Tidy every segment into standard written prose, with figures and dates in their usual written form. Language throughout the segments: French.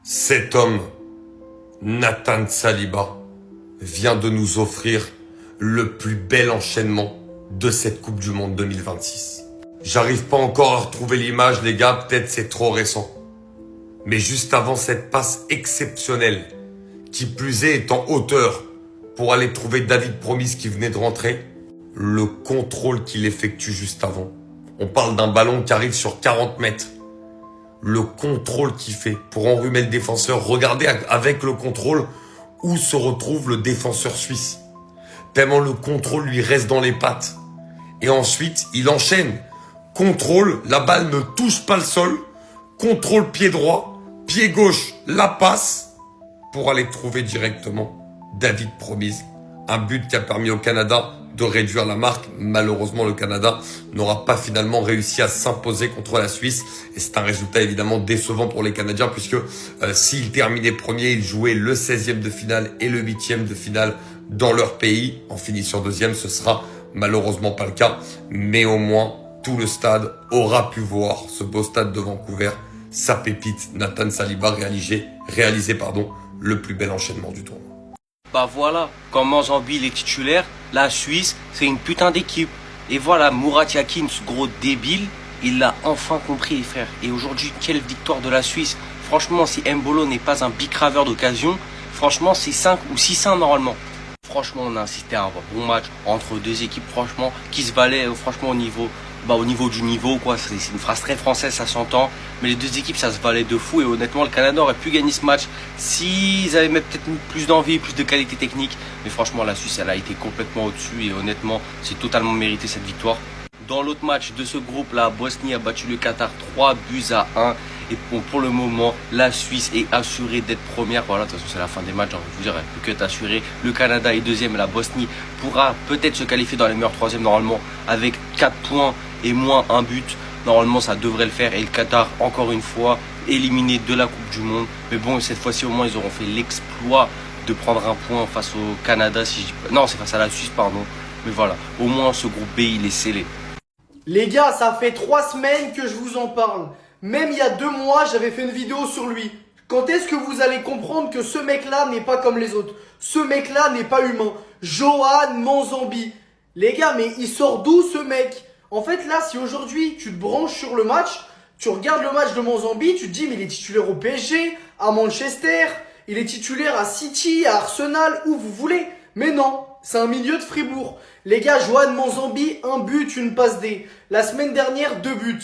Cet homme, Nathan Saliba, vient de nous offrir le plus bel enchaînement de cette Coupe du Monde 2026. J'arrive pas encore à retrouver l'image, les gars, peut-être c'est trop récent. Mais juste avant cette passe exceptionnelle, qui plus est en hauteur, pour aller trouver David Promise qui venait de rentrer, le contrôle qu'il effectue juste avant. On parle d'un ballon qui arrive sur 40 mètres. Le contrôle qu'il fait pour enrhumer le défenseur. Regardez avec le contrôle où se retrouve le défenseur suisse. Tellement le contrôle lui reste dans les pattes. Et ensuite, il enchaîne. Contrôle, la balle ne touche pas le sol. Contrôle pied droit, pied gauche, la passe pour aller trouver directement David Promise. Un but qui a permis au Canada de réduire la marque. Malheureusement, le Canada n'aura pas finalement réussi à s'imposer contre la Suisse. Et c'est un résultat évidemment décevant pour les Canadiens puisque s'ils terminaient premiers, ils jouaient le 16e de finale et le 8e de finale dans leur pays. En finissant deuxième, ce sera malheureusement pas le cas. Mais au moins, tout le stade aura pu voir, ce beau stade de Vancouver, sa pépite Nathan Saliba réaliser le plus bel enchaînement du tournoi. Bah voilà, quand Manzambi est titulaire, la Suisse, c'est une putain d'équipe. Et voilà, Murat Yakin, ce gros débile, il l'a enfin compris, les frères. Et aujourd'hui, quelle victoire de la Suisse. Franchement, si Mbolo n'est pas un bicraveur d'occasion, franchement, c'est 5 ou 6-1 normalement. Franchement, on a assisté à un bon match entre deux équipes, franchement, qui se valaient franchement au niveau du niveau, quoi. C'est une phrase très française, ça s'entend. Mais les deux équipes, ça se valait de fou. Et honnêtement, le Canada aurait pu gagner ce match s'ils avaient peut-être plus d'envie, plus de qualité technique. Mais franchement, la Suisse, elle a été complètement au-dessus. Et honnêtement, c'est totalement mérité cette victoire. Dans l'autre match de ce groupe, la Bosnie a battu le Qatar 3-1. Et bon, pour le moment, la Suisse est assurée d'être première. Voilà, de toute façon, c'est la fin des matchs. J'ai envie de vous dire, elle peut que être assurée. Le Canada est deuxième et la Bosnie pourra peut-être se qualifier dans les meilleurs troisièmes normalement avec 4 points et moins un but. Normalement, ça devrait le faire. Et le Qatar, encore une fois, éliminé de la Coupe du Monde. Mais bon, cette fois-ci, au moins, ils auront fait l'exploit de prendre un point face au Canada. Non, c'est face à la Suisse, pardon. Mais voilà, au moins, ce groupe B, il est scellé. Les gars, ça fait 3 semaines que je vous en parle. Même il y a 2 mois, j'avais fait une vidéo sur lui. Quand est-ce que vous allez comprendre que ce mec-là n'est pas comme les autres? Ce mec-là n'est pas humain. Johan Manzambi. Les gars, mais il sort d'où ce mec? En fait, là, si aujourd'hui tu te branches sur le match, tu regardes le match de Manzambi, tu te dis, mais il est titulaire au PSG, à Manchester, il est titulaire à City, à Arsenal, où vous voulez. Mais non, c'est un milieu de Fribourg. Les gars, Johan Manzambi, 1 but, une passe D. La semaine dernière, 2 buts.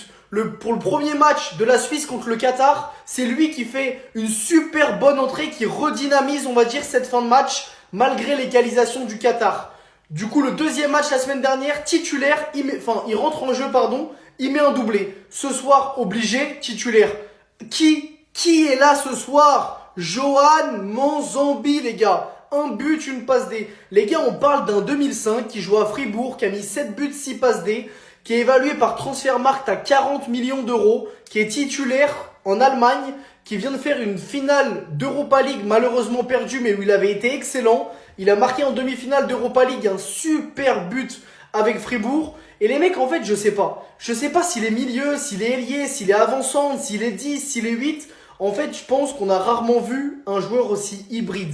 Pour le premier match de la Suisse contre le Qatar, c'est lui qui fait une super bonne entrée qui redynamise, on va dire, cette fin de match malgré l'égalisation du Qatar. Du coup, le deuxième match la semaine dernière, titulaire, il rentre en jeu, il met un doublé. Ce soir, obligé, titulaire. Qui est là ce soir? Johan Manzambi, les gars. 1 but, une passe D. Les gars, on parle d'un 2005 qui joue à Fribourg, qui a mis 7 buts, 6 passes D, qui est évalué par Transfermarkt à 40 millions d'euros, qui est titulaire en Allemagne, qui vient de faire une finale d'Europa League malheureusement perdue, mais où il avait été excellent. Il a marqué en demi-finale d'Europa League un super but avec Fribourg. Et les mecs, en fait, je sais pas. Je sais pas s'il est milieu, s'il est ailier, s'il est avant-centre, s'il est 10, s'il est 8. En fait, je pense qu'on a rarement vu un joueur aussi hybride.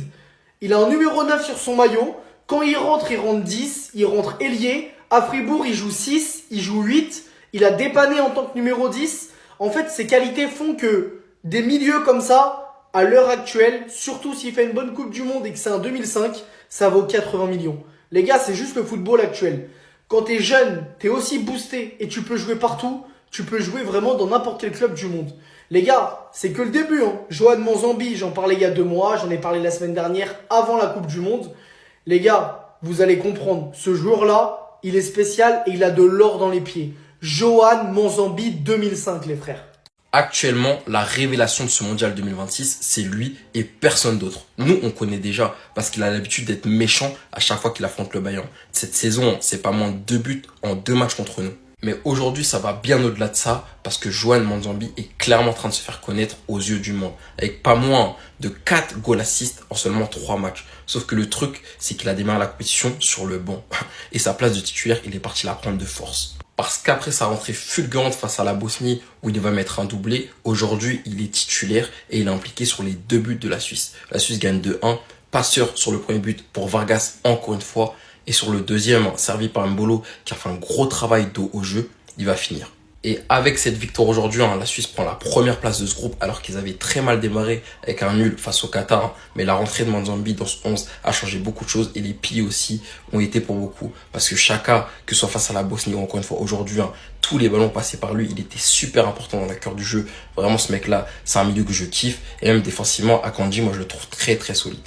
Il a un numéro 9 sur son maillot. Quand il rentre 10, il rentre ailier. À Fribourg, il joue 6, il joue 8. Il a dépanné en tant que numéro 10. En fait, ses qualités font que des milieux comme ça, à l'heure actuelle, surtout s'il fait une bonne Coupe du Monde et que c'est un 2005, ça vaut 80 millions. Les gars, c'est juste le football actuel. Quand t'es jeune, t'es aussi boosté et tu peux jouer partout. Tu peux jouer vraiment dans n'importe quel club du monde. Les gars, c'est que le début. Johan Manzambi, j'en parlais il y a 2 mois. J'en ai parlé la semaine dernière avant la Coupe du Monde. Les gars, vous allez comprendre. Ce joueur-là, il est spécial et il a de l'or dans les pieds. Johan Manzambi 2005, les frères. Actuellement, la révélation de ce mondial 2026, c'est lui et personne d'autre. Nous, on connaît déjà parce qu'il a l'habitude d'être méchant à chaque fois qu'il affronte le Bayern. Cette saison, c'est pas moins de 2 buts en 2 matchs contre nous. Mais aujourd'hui, ça va bien au-delà de ça parce que Joan Manzambi est clairement en train de se faire connaître aux yeux du monde avec pas moins de 4 goal assists en seulement 3 matchs. Sauf que le truc, c'est qu'il a démarré la compétition sur le banc et sa place de titulaire, il est parti la prendre de force. Parce qu'après sa rentrée fulgurante face à la Bosnie où il va mettre un doublé, aujourd'hui, il est titulaire et il est impliqué sur les 2 buts de la Suisse. La Suisse gagne 2-1, passeur sur le premier but pour Vargas encore une fois. Et sur le deuxième, servi par Mbolo, qui a fait un gros travail dos au jeu, il va finir. Et avec cette victoire aujourd'hui, la Suisse prend la première place de ce groupe, alors qu'ils avaient très mal démarré avec un nul face au Qatar. Mais la rentrée de Manzambi dans ce 11 a changé beaucoup de choses, et les piliers aussi ont été pour beaucoup. Parce que Xhaka, que ce soit face à la Bosnie ou encore une fois aujourd'hui, tous les ballons passés par lui, il était super important dans la cœur du jeu. Vraiment, ce mec-là, c'est un milieu que je kiffe. Et même défensivement, Akanji, moi, je le trouve très très solide.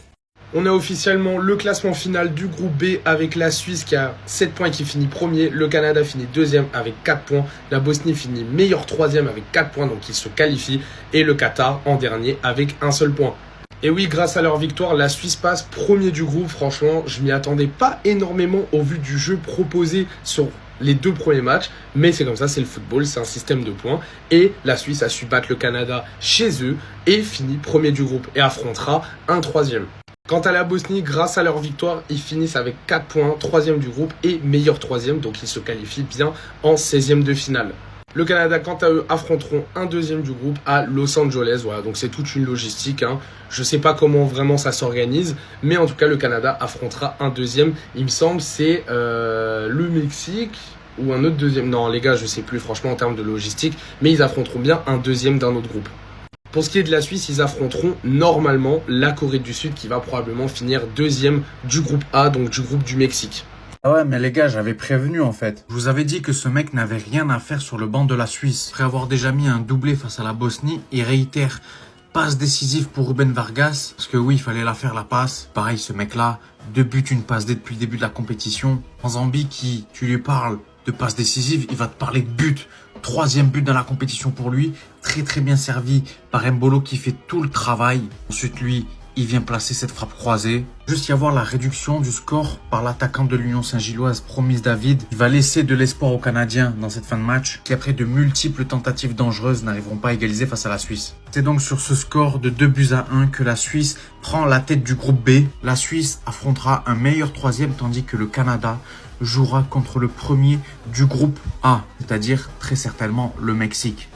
On a officiellement le classement final du groupe B avec la Suisse qui a 7 points et qui finit premier. Le Canada finit deuxième avec 4 points. La Bosnie finit meilleur troisième avec 4 points, donc il se qualifie. Et le Qatar en dernier avec un seul point. Et oui, grâce à leur victoire, la Suisse passe premier du groupe. Franchement, je m'y attendais pas énormément au vu du jeu proposé sur les 2 premiers matchs. Mais c'est comme ça, c'est le football, c'est un système de points. Et la Suisse a su battre le Canada chez eux et finit premier du groupe et affrontera un troisième. Quant à la Bosnie, grâce à leur victoire, ils finissent avec 4 points, troisième du groupe et meilleur troisième, donc ils se qualifient bien en 16e de finale. Le Canada, quant à eux, affronteront un deuxième du groupe à Los Angeles. Voilà, donc c'est toute une logistique. Je sais pas comment vraiment ça s'organise, mais en tout cas, le Canada affrontera un deuxième. Il me semble c'est le Mexique ou un autre deuxième. Non, les gars, je sais plus franchement en termes de logistique, mais ils affronteront bien un deuxième d'un autre groupe. Pour ce qui est de la Suisse, ils affronteront normalement la Corée du Sud qui va probablement finir deuxième du groupe A, donc du groupe du Mexique. Ah ouais, mais les gars, j'avais prévenu en fait. Je vous avais dit que ce mec n'avait rien à faire sur le banc de la Suisse. Après avoir déjà mis un doublé face à la Bosnie, il réitère passe décisive pour Ruben Vargas. Parce que oui, il fallait la faire la passe. Pareil, ce mec-là, 2 buts, une passe D depuis le début de la compétition. En Zambie, tu lui parles de passe décisive, il va te parler de but. 3e but dans la compétition pour lui. Très très bien servi par Mbolo qui fait tout le travail. Ensuite, lui, il vient placer cette frappe croisée. Juste y avoir la réduction du score par l'attaquant de l'Union Saint-Gilloise, Promise David. Il va laisser de l'espoir aux Canadiens dans cette fin de match qui, après de multiples tentatives dangereuses, n'arriveront pas à égaliser face à la Suisse. C'est donc sur ce score de 2-1 que la Suisse prend la tête du groupe B. La Suisse affrontera un meilleur troisième tandis que le Canada jouera contre le premier du groupe A, c'est-à-dire très certainement le Mexique.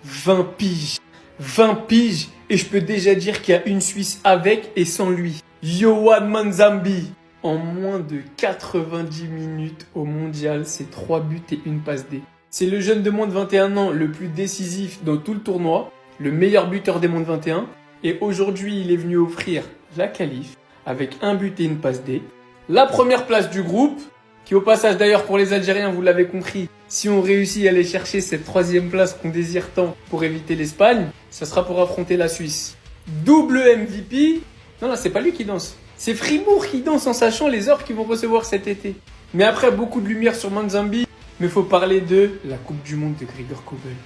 20 piges. 20 piges. Et je peux déjà dire qu'il y a une Suisse avec et sans lui. Yoan Manzambi. En moins de 90 minutes au mondial, c'est 3 buts et une passe D. C'est le jeune de moins de 21 ans le plus décisif dans tout le tournoi, le meilleur buteur des moins de 21. Et aujourd'hui, il est venu offrir la qualif avec un but et une passe D. La première place du groupe, qui au passage d'ailleurs pour les Algériens, vous l'avez compris, si on réussit à aller chercher cette 3e place qu'on désire tant pour éviter l'Espagne, ça sera pour affronter la Suisse. Double MVP. Non, là, c'est pas lui qui danse. C'est Fribourg qui danse en sachant les offres qu'ils vont recevoir cet été. Mais après, beaucoup de lumière sur Manzambi. Mais faut parler de la Coupe du Monde de Gregor Kobel.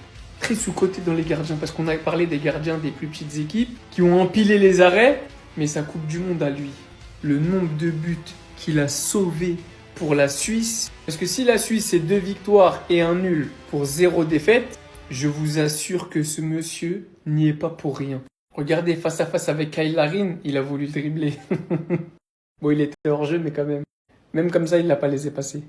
Très sous-coté dans les gardiens, parce qu'on a parlé des gardiens des plus petites équipes qui ont empilé les arrêts. Mais sa Coupe du Monde à lui, le nombre de buts qu'il a sauvés pour la Suisse, parce que si la Suisse c'est 2 victoires et un nul pour 0 défaite, je vous assure que ce monsieur n'y est pas pour rien. Regardez, face à face avec Kyle Larin, il a voulu le dribbler. Bon, il était hors jeu, mais quand même. Même comme ça, il l'a pas laissé passer.